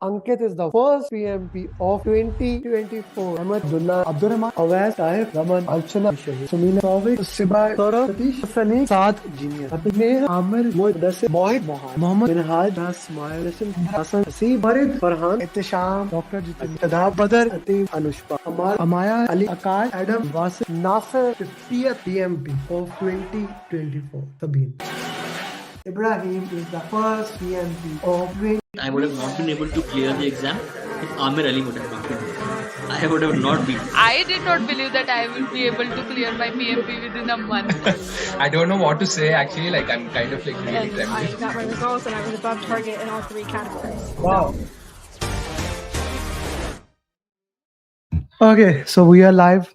Ankit is the first PMP of 2024. Ahmed Abdullah, Abdurrahman, Awais, Taif, Raman, Archana, Sumina, Tawfiq, Sibai, Saurabh, Satish, Sani, Saad, Genius, Atme, Amir, Mudassir, Mohit, Mohammed, Minhaj, Nasmai, Rasim, Hassan, Asif, Farid, Farhan, Ittisham, Dr. Jitin, Tadab, Badar, Atim, Anushpa, Amal, Amaya, Ali, Akash, Adam, Wasim, Nasser, 50th PMP of 2024. Sabine. Ibrahim is the first PMP of 2024. I would have not been able to clear the exam if Amir Ali would have not been there. I would have not been. I did not believe that I will be able to clear my PMP within a month. I don't know what to say actually, like I'm kind of like really And I trembling. got my results and I was above target in all 3 categories. Wow. Okay, so we are live.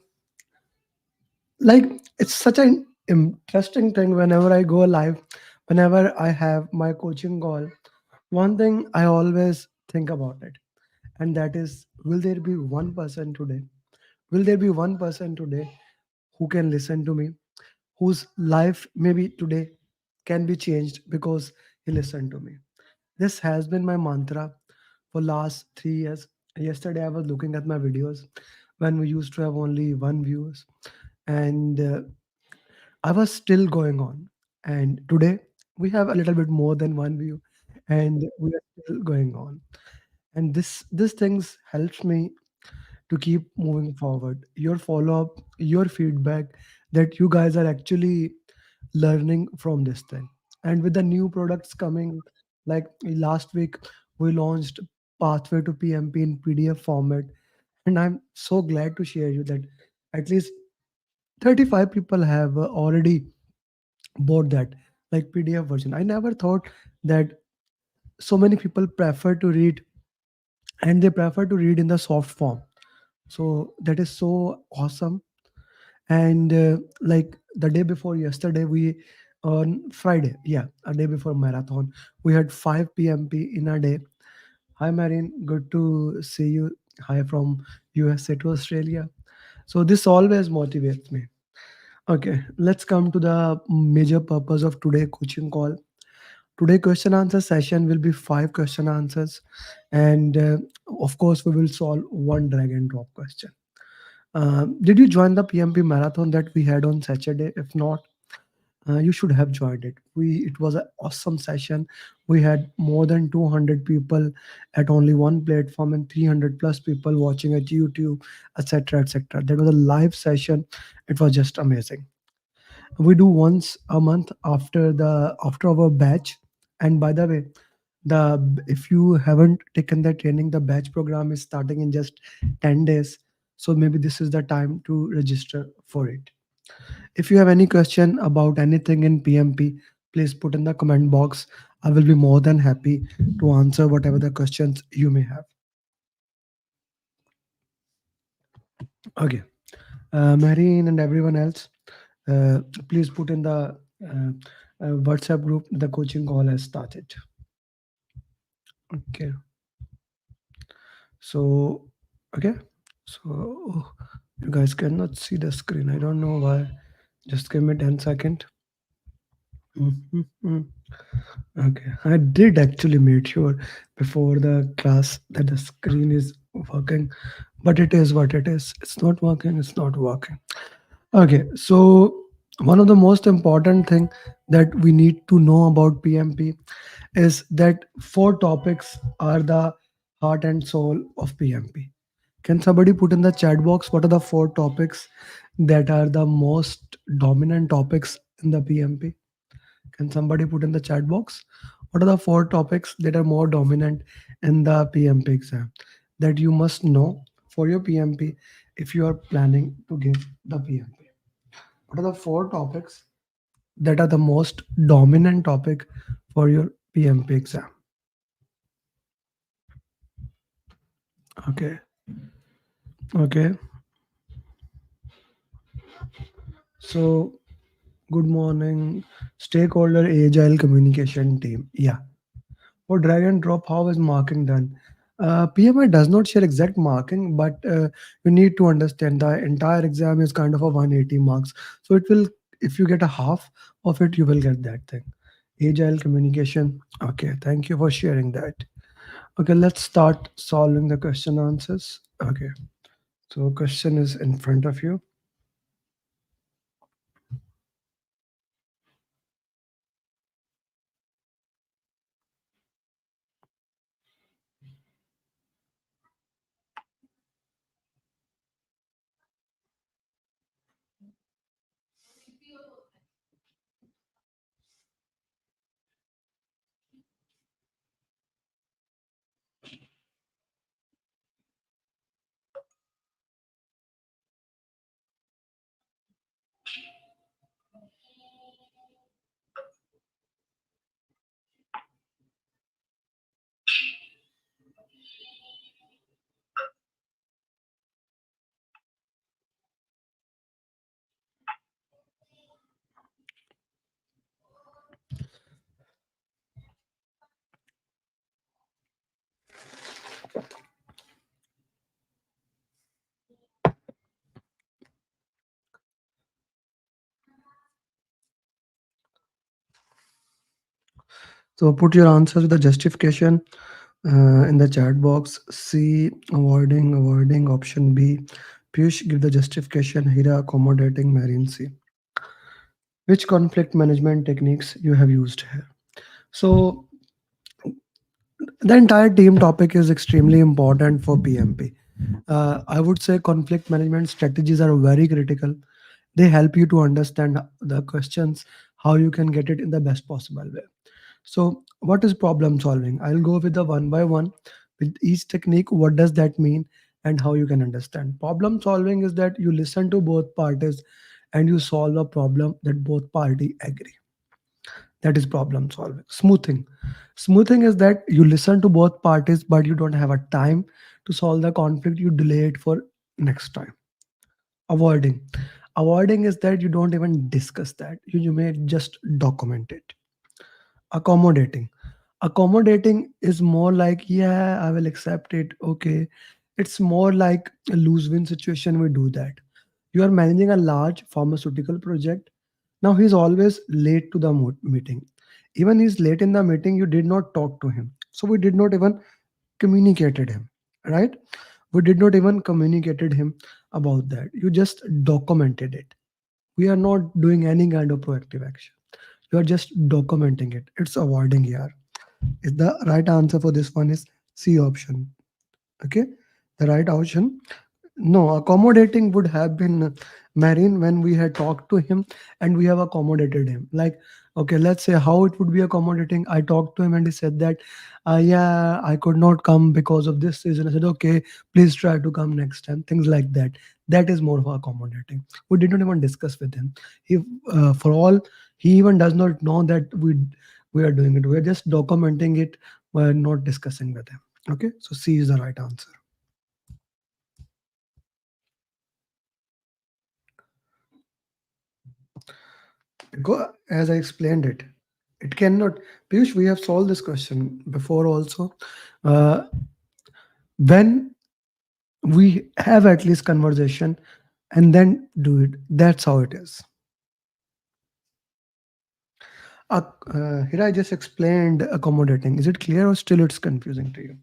Like, it's such an interesting thing whenever I go live, whenever I have my coaching call. One thing I always think about it, and that is, will there be one person today? Will there be one person today who can listen to me, whose life maybe today can be changed because he listened to me? This has been my mantra for last 3 years. Yesterday I was looking at my videos when we used to have only one views, and I was still going on. And today we have a little bit more than one view, and we are still going on. And this things helps me to keep moving forward. Your follow up, your feedback, that you guys are actually learning from this thing. And with the new products coming, like last week, we launched Pathway to PMP in PDF format, and I'm so glad to share you that at least 35 people have already bought that, like PDF version. I never thought that so many people prefer to read, and they prefer to read in the soft form. So that is so awesome. And like the day before yesterday, we on Friday, yeah, a day before marathon, we had 5 PMP in a day. Hi Marine, good to see you. Hi from USA to Australia. So this always motivates me. Okay, let's come to the major purpose of today coaching call. Today question answer session will be 5 question answers, and of course we will solve one drag and drop question. Did you join the PMP marathon that we had on Saturday? If not, you should have joined it. It was an awesome session. We had more than 200 people at only one platform and 300 plus people watching at YouTube, etc., etc. That was a live session. It was just amazing. We do once a month after our batch. And by the way, the if you haven't taken the training, the batch program is starting in just 10 days, so maybe this is the time to register for it. If you have any question about anything in PMP, please put in the comment box. I will be more than happy to answer whatever the questions you may have. Okay, Marine and everyone else, please put in the WhatsApp group. The coaching call has started. Okay. So, okay. So, oh, you guys cannot see the screen. I don't know why. Just give me 10 seconds. Mhm. Okay. I did actually make sure before the class that the screen is working, but it is what it is. It's not working. It's not working. Okay. So, one of the most important thing that we need to know about PMP is that 4 topics are the heart and soul of PMP. Can somebody put in the chat box what are the 4 topics that are the most dominant topics in the PMP? Can somebody put in the chat box what are the 4 topics that are more dominant in the PMP exam that you must know for your PMP if you are planning to give the PMP? What are the 4 topics that are the most dominant topic for your PMP exam? Okay. Okay. So, good morning, stakeholder agile communication team. Yeah. For drag and drop, how is marking done? PMI does not share exact marking, but you need to understand the entire exam is kind of a 180 marks. So it will, if you get a half of it, you will get that thing. Agile communication. Okay. Thank you for sharing that. Okay, let's start solving the question answers. Okay, so question is in front of you. So put your answers with the justification in the chat box. C, avoiding. Option B, Piyush, give the justification. Hira, accommodating. Marine, C. Which conflict management techniques you have used here? So the entire team topic is extremely important for PMP. I would say conflict management strategies are very critical. They help you to understand the questions, how you can get it in the best possible way. So, what is problem solving? I'll go with the one by one with each technique. What does that mean and how you can understand? Problem solving is that you listen to both parties and you solve a problem that both party agree. That is problem solving. Smoothing is that you listen to both parties but you don't have a time to solve the conflict. You delay it for next time. Avoiding. Avoiding is that you don't even discuss that. You may just document it. Accommodating. Accommodating is more like, yeah, I will accept it. Okay. It's more like a lose win situation. We do that. You are managing a large pharmaceutical project. Now he's always late to the meeting. Even he's late in the meeting, you did not talk to him. So we did not even communicated him, right? We did not even communicated him about that. You just documented it. We are not doing any kind of proactive action. You are just documenting it. It's avoiding here. Is the right answer for this one is C option. Okay, the right option. No, accommodating would have been Marine when we had talked to him and we have accommodated him. Like, okay, let's say how it would be accommodating. I talked to him and he said that, yeah, I could not come because of this reason. I said, okay, please try to come next time. Things like that. That is more of accommodating. We did not even discuss with him. He, for all, he even does not know that we are doing it. We are just documenting it. We're not discussing with him. Okay, so C is the right answer. Because as I explained it, it cannot. Piyush, we have solved this question before also. Uh, when we have at least conversation and then do it, that's how it is. Here I just explained accommodating. Is it clear or still it's confusing to you?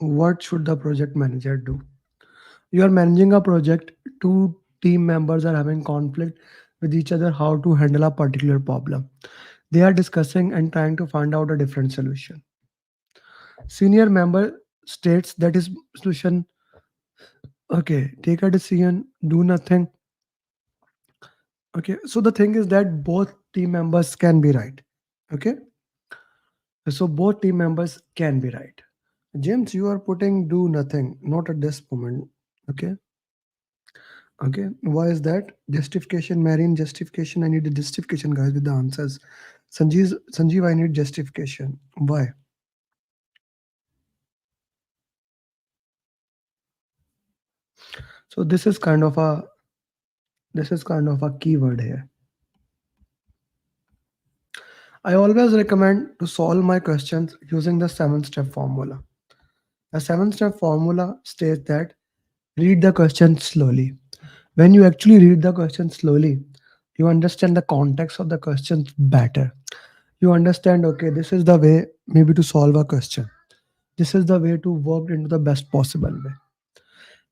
What should the project manager do? You are managing a project, two team members are having conflict with each other how to handle a particular problem. They are discussing and trying to find out a different solution. Senior member states that his solution Okay, take a decision, do nothing. Okay, so the thing is that both team members can be right. Okay, so both team members can be right. James, you are putting do nothing, not at this moment. Okay, okay. Why is that? Justification, Marian, justification. I need a justification, guys, with the answers. Sanjeev, I need justification. Why? So this is kind of a keyword here. I always recommend to solve my questions using the 7-step formula. The 7-step formula states that read the question slowly. When you actually read the question slowly, you understand the context of the questions better. You understand, okay, this is the way maybe to solve a question. This is the way to work into the best possible way.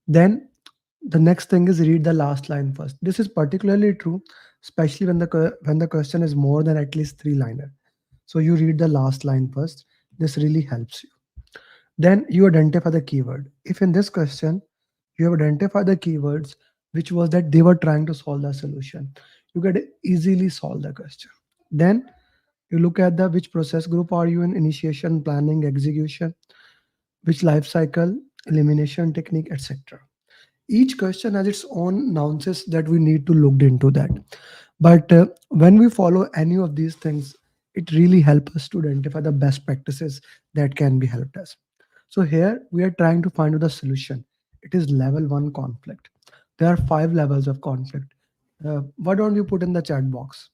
Then the next thing is read the last line first. This is particularly true, especially when the question is more than at least three liner. So you read the last line first. This really helps you. Then you identify the keyword. If in this question you have identified the keywords, which was that they were trying to solve the solution, you can easily solve the question. Then you look at the which process group are you in: initiation, planning, execution, which life cycle, elimination technique, etc. Each question has its own nuances that we need to look into that. But when we follow any of these things, it really helps us to identify the best practices that can be helped us. So here we are trying to find out the solution. It is level one conflict. There are 5 levels of conflict. Why don't you put in the chat box?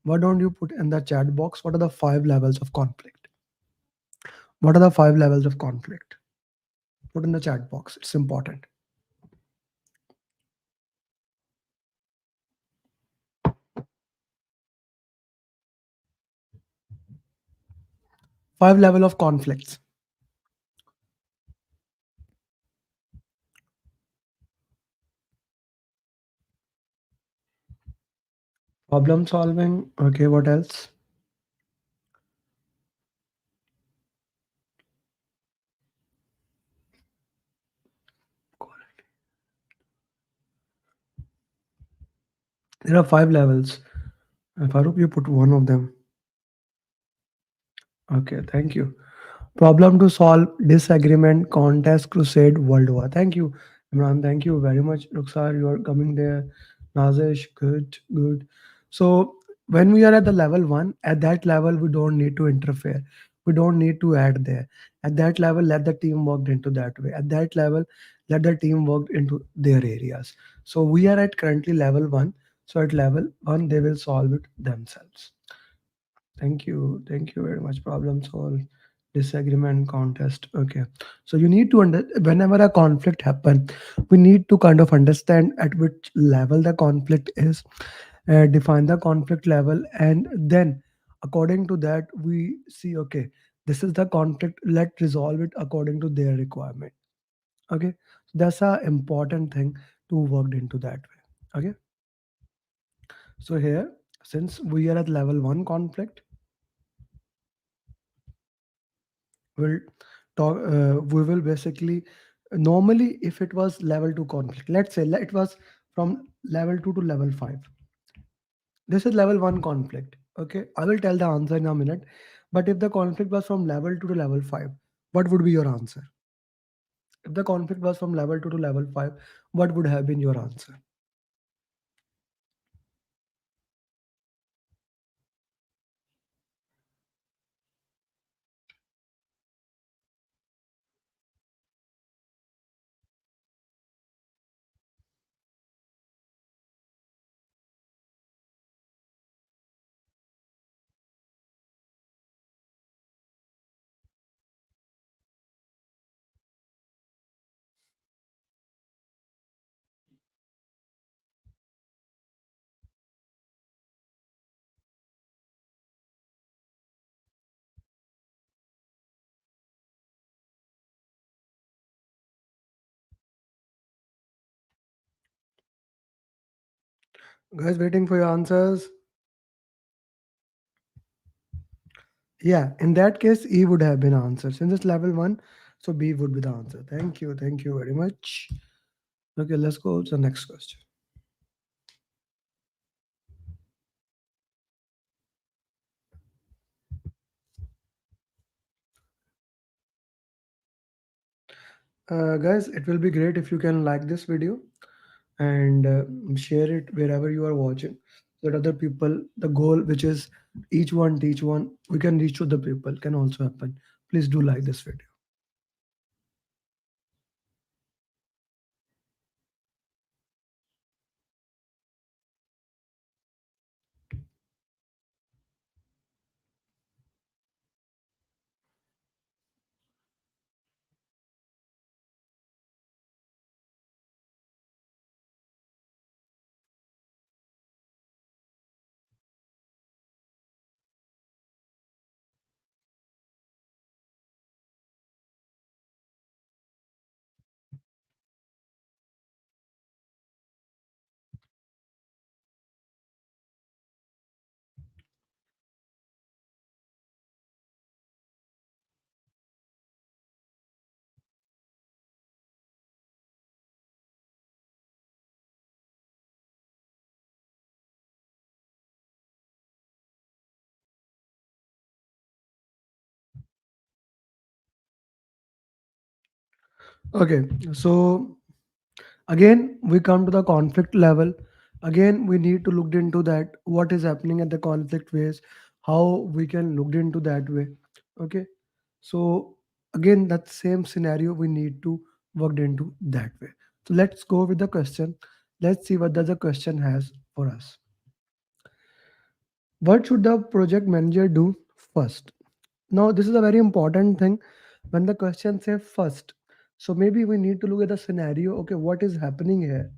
Why don't you put in the chat box? What are the 5 levels of conflict? What are the 5 levels of conflict? Put in the chat box. It's important. 5 level of conflicts. Problem solving. Okay, what else? There are 5 levels. Farouk, you put one of them. Okay, thank you. Problem to solve, disagreement, contest, crusade, world war. Thank you, Imran. Thank you very much. Ruxar, you are coming there. Nazish, good, good. So when we are at the level one, at that level, we don't need to interfere. We don't need to add there. At that level, let the team work into that way. At that level, let the team work into their areas. So we are at currently level one. So at level one, they will solve it themselves. Thank you. Thank you very much. Problem solve, disagreement, contest. Okay. So you need to whenever a conflict happen, we need to kind of understand at which level the conflict is, define the conflict level, and then according to that we see, okay, this is the conflict. Let's resolve it according to their requirement. Okay. So that's a important thing to work into that way. Okay. So here, since we are at level one conflict, will talk we will basically, normally if it was level 2 conflict, let's say it was from level 2 to level 5, this is level 1 conflict. Okay, I will tell the answer in a minute. But if the conflict was from level 2 to level 5, what would be your answer? If the conflict was from level 2 to level 5, what would have been your answer? Guys, waiting for your answers. Yeah, in that case, E would have been answer. Since it's level 1, so B would be the answer. Thank you. Thank you very much. Okay, let's go to the next question. Guys, it will be great if you can like this video and share it wherever you are watching, so that other people, the goal which is each one teach one, we can reach to the people, can also happen. Please do like this video. Okay, so again we come to the conflict level. Again we need to look into that what is happening at the conflict ways, how we can look into that way. Okay, so again that same scenario we need to work into that way. So let's go with the question. Let's see what does the question has for us. What should the project manager do first? Now this is a very important thing when the question say first. So maybe we need to look at the scenario. Okay, what is happening here,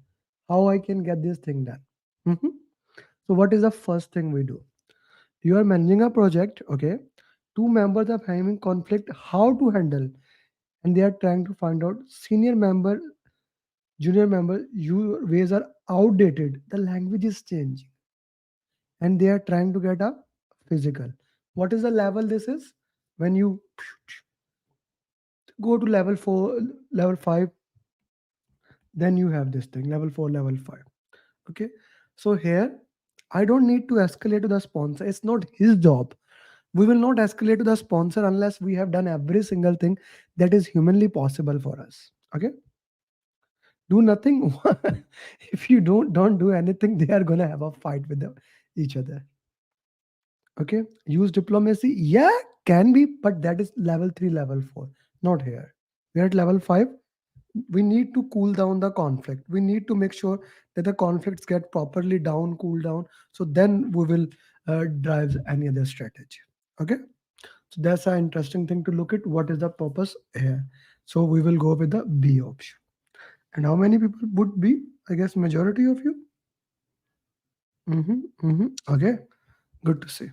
how I can get this thing done. Mhm. So what is the first thing we do? You are managing a project. Okay, two members are having conflict, how to handle, and they are trying to find out. Senior member, junior member, your ways are outdated, the language is changing, and they are trying to get a physical. What is the level this is? When you go to level 4, level 5, then you have this thing, level 4, level 5. Okay, so here I don't need to escalate to the sponsor, it's not his job. We will not escalate to the sponsor unless we have done every single thing that is humanly possible for us. Okay, do nothing. If you don't do anything, they are gonna have a fight with each other. Okay, use diplomacy, yeah, can be, but that is level 3, level 4, not here. We're at level 5. We need to cool down the conflict, we need to make sure that the conflicts get properly down, cool down, so then we will drive any other strategy. Okay, so that's an interesting thing to look at, what is the purpose here. So we will go with the B option. And how many people would be? I guess majority of you. Okay, good to see.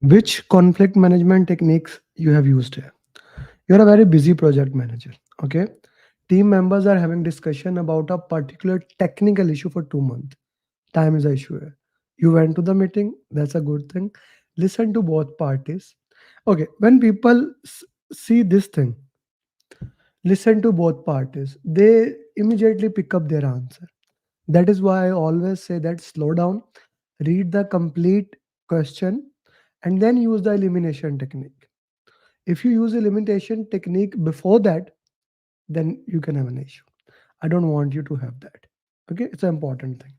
Which conflict management techniques you have used here? You're a very busy project manager. Okay, team members are having discussion about a particular technical issue for 2 months. Time is the issue here. You went to the meeting, that's a good thing. Listen to both parties. Okay, when people see this thing, listen to both parties, they immediately pick up their answer. That is why I always say that slow down, read the complete question, and then use the elimination technique. If you use elimination technique before that, then you can have an issue. I don't want you to have that. Okay, it's an important thing.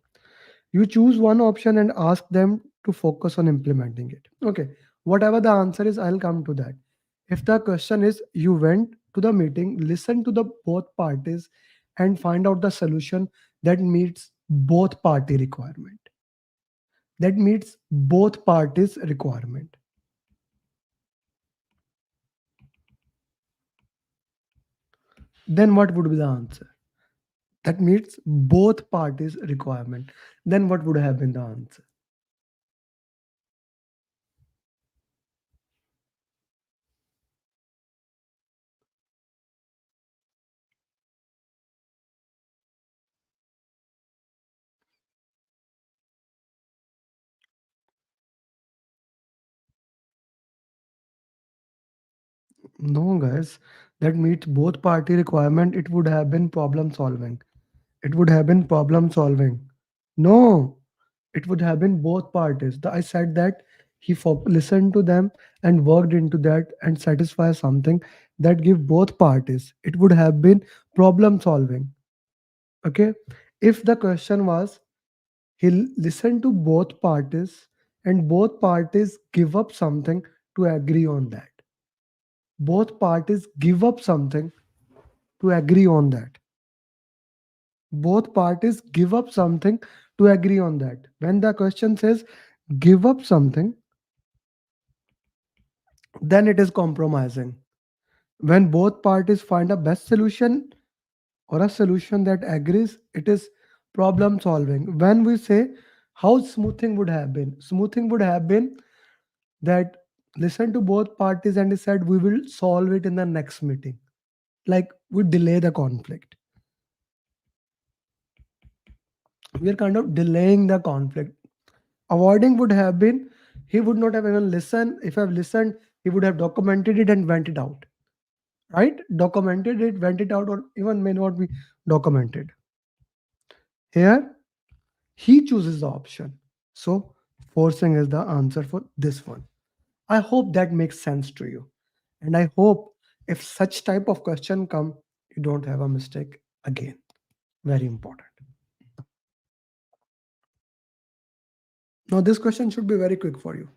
You choose one option and ask them to focus on implementing it. Okay, whatever the answer is, I'll come to that. If the question is you went to the meeting, listen to the both parties and find out the solution that meets both party requirement. That meets both parties requirement. Then what would be the answer? That meets both parties requirement. Then what would have been the answer? No, guys, that meets both party requirement. It would have been problem solving. It would have been problem solving. No, it would have been both parties. I said that listened to them and worked into that and satisfy something that give both parties. It would have been problem solving. Okay. If the question was he'll listen to both parties and both parties give up something to agree on that. Both parties give up something to agree on that. Both parties give up something to agree on that. When the question says give up something, then it is compromising. When both parties find a best solution or a solution that agrees, it is problem solving. When we say how smoothing would have been, smoothing would have been that listen to both parties and decide we will solve it in the next meeting. Like we delay the conflict. We are kind of delaying the conflict. Avoiding would have been he would not have even listened. If I've listened, he would have documented it and went it out. Right? Documented it, went it out, or even may not be documented. Here, he chooses the option. So forcing is the answer for this one. I hope that makes sense to you. And I hope if such type of question come, you don't have a mistake again. Very important. Now this question should be very quick for you.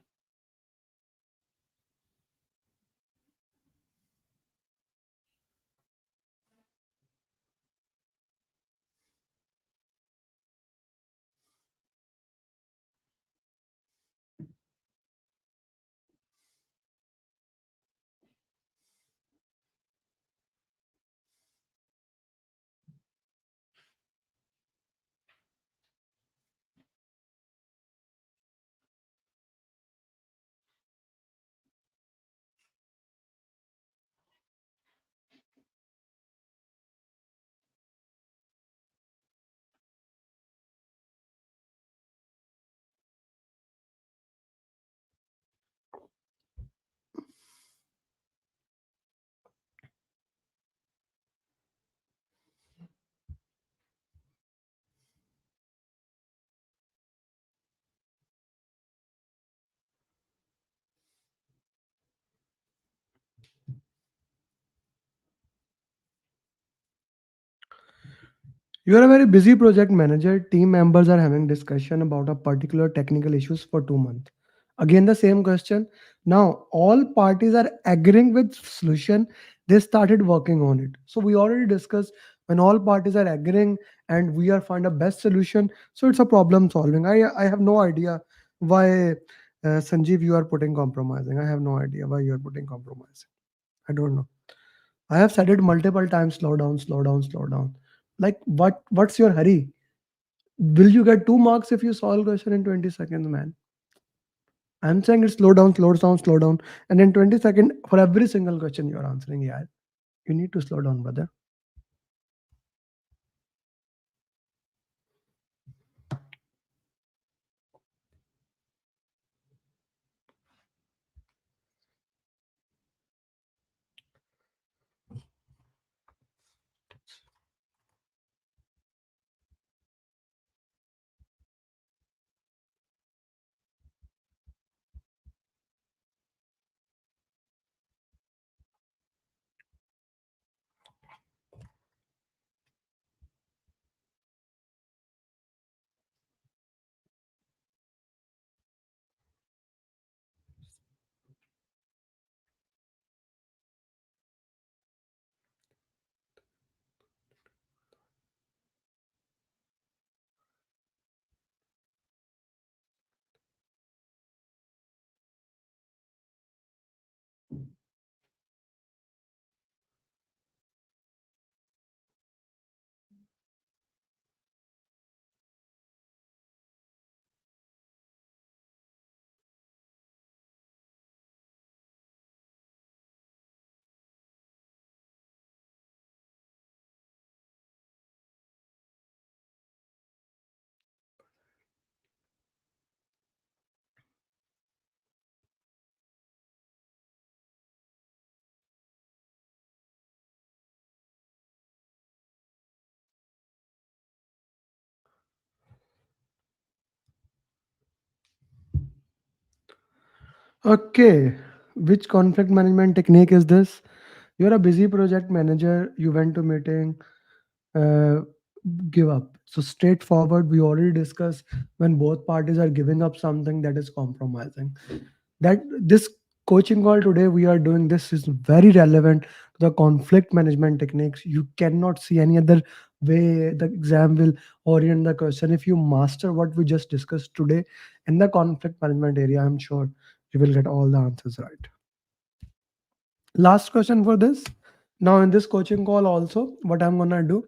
You are a very busy project manager. Team members are having discussion about a particular technical issues for 2 months. Again, the same question. Now, all parties are agreeing with solution. They started working on it. So we already discussed when all parties are agreeing and we are find a best solution. So it's a problem solving. I have no idea why Sanjeev you are putting compromising. I have no idea why you are putting compromising. I don't know. I have said it multiple times, slow down, slow down, slow down. Like what's your hurry? Will you get 2 marks if you solve question in 20 seconds, man? I'm saying it's slow down, slow down, slow down. And in 20 seconds, for every single question you're answering, yeah. You need to slow down, brother. Okay, which conflict management technique is this? You're a busy project manager, you went to meeting, uh, give up. So straightforward, we already discussed when both parties are giving up something, that is compromising. That this coaching call today we are doing, this is very relevant to the conflict management techniques. You cannot see any other way the exam will orient the question. If you master what we just discussed today in the conflict management area, I'm sure you will get all the answers right. Last question for this. Now in this coaching call also, what I'm gonna do,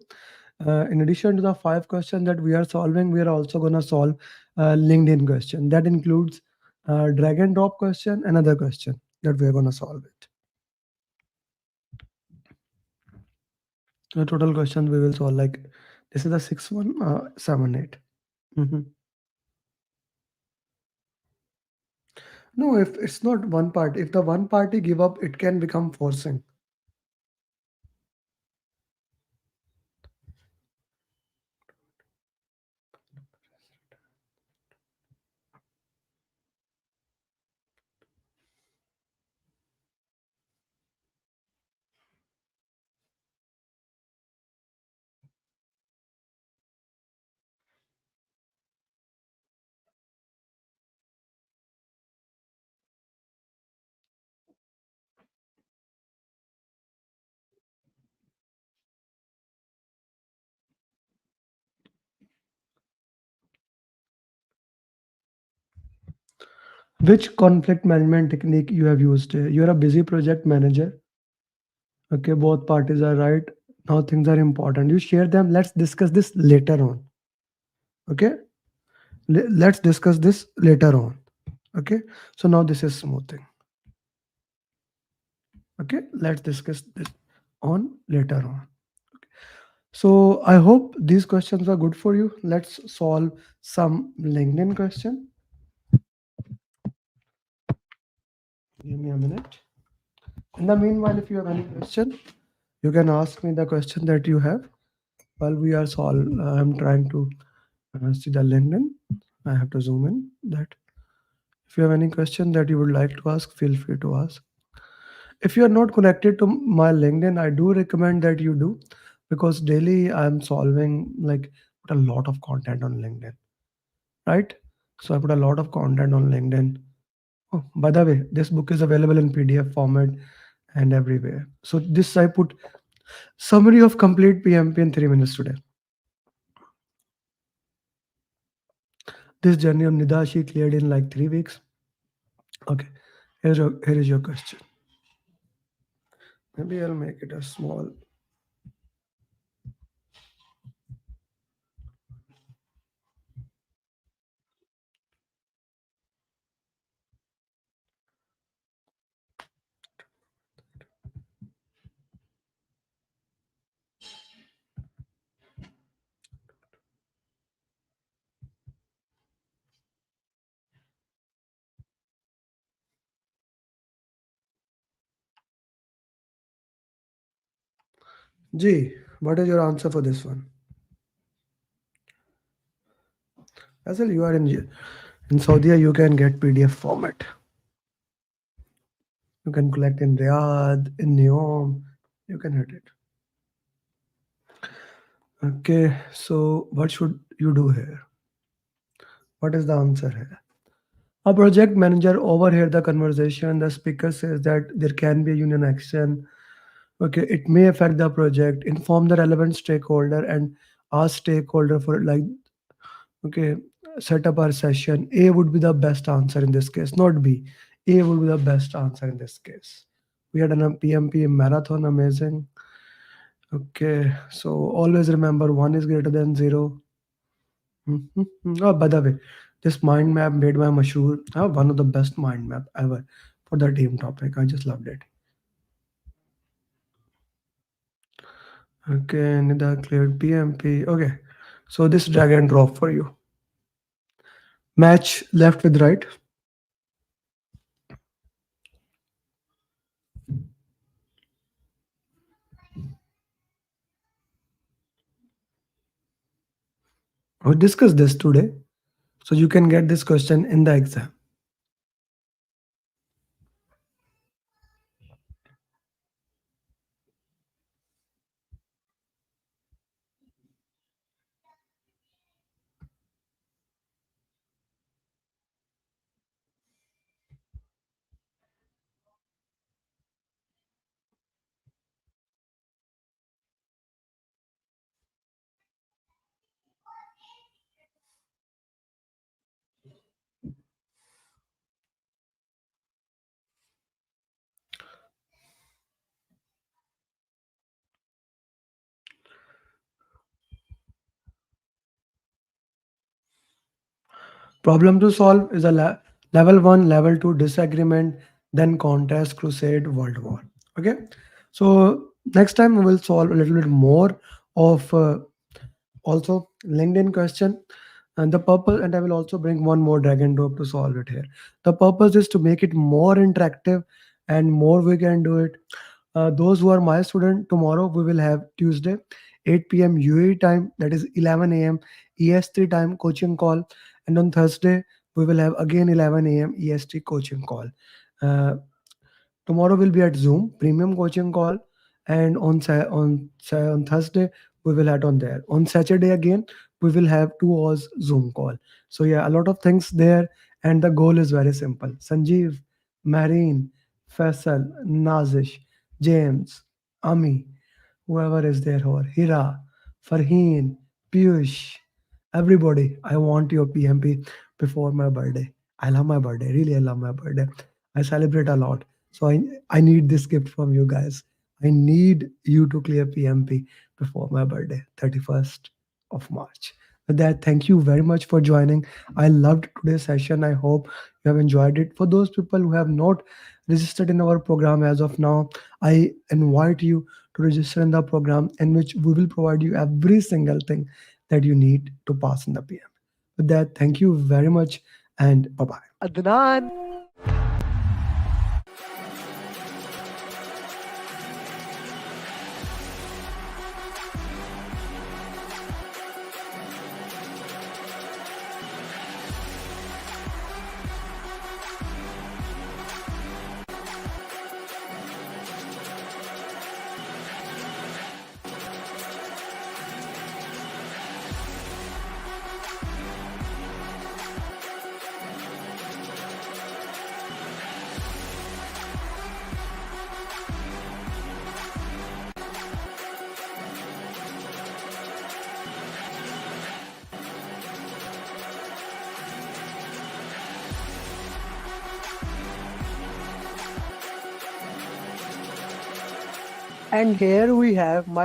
in addition to the 5 questions that we are solving, we are also gonna solve LinkedIn question. That includes drag and drop question, another question that we are gonna solve it. The total questions we will solve, like this is the sixth one, 7, 8. Mhm. No, if it's not one part, if the one party give up, it can become forcing. Which conflict management technique you have used? You're a busy project manager. Okay, both parties are right. Now things are important. You share them. Let's discuss this later on. Okay, let's discuss this later on. Okay, so now this is smoothing. Okay, let's discuss this on later on. So I hope these questions are good for you. Let's solve some LinkedIn question. Give me a minute. In the meanwhile, if you have any question, you can ask me the question that you have while we are solve. I'm trying to see the LinkedIn. I have to zoom in that. If you have any question that you would like to ask, feel free to ask. If you are not connected to my LinkedIn, I do recommend that you do, because daily I'm solving, like, put a lot of content on LinkedIn, right? So I put a lot of content on LinkedIn. Oh, by the way, this book is available in PDF format and everywhere. So this I put summary of complete PMP in 3 minutes today. This journey of Nida, she cleared in like 3 weeks. Okay, here is your question. Maybe I'll make it a small. G, what is your answer for this one? As well, you are in Saudi, you can get PDF format. You can collect in Riyadh, in Neom. You can hit it. Okay, so what should you do here? What is the answer here? A project manager overheard the conversation. The speaker says that there can be a union action. Okay, it may affect the project. Inform the relevant stakeholder and ask stakeholder for, like, okay, set up our session. A would be the best answer in this case, not B. A would be the best answer in this case. We had a PMP marathon, amazing. Okay, so always remember one is greater than zero. Oh, by the way, this mind map made by Mashur, one of the best mind map ever for the team topic. I just loved it. Okay, Nida cleared PMP. Okay, so this drag and drop for you. Match left with right. We discussed this today, so you can get this question in the exam. Problem to solve is a level 1, level 2 disagreement, then contest, crusade, world war. Okay, so next time we will solve a little bit more of also LinkedIn question. And the purpose, and I will also bring one more drag and drop to solve it here. The purpose is to make it more interactive, and more we can do it. Those who are my student, tomorrow we will have Tuesday 8 p.m. UAE time, that is 11 a.m. EST time coaching call, and on Thursday we will have again 11 a.m. EST coaching call. Uh, Tomorrow will be at Zoom premium coaching call, and on Thursday we will have on there. On Saturday again we will have 2 hours Zoom call. So yeah, a lot of things there, and the goal is very simple. Sanjeev, Marine, Faisal, Nazish, James, Ami, whoever is there, or Hira, Farheen, Piyush, everybody, I want your PMP before my birthday. I love my birthday. Really, I love my birthday. I celebrate a lot. So I need this gift from you guys. I need you to clear PMP before my birthday, 31st of March. With that, thank you very much for joining. I loved today's session. I hope you have enjoyed it. For those people who have not registered in our program as of now, I invite you to register in the program, in which we will provide you every single thing that you need to pass in the PM. With that, thank you very much, and bye bye. Adnan. And here we have my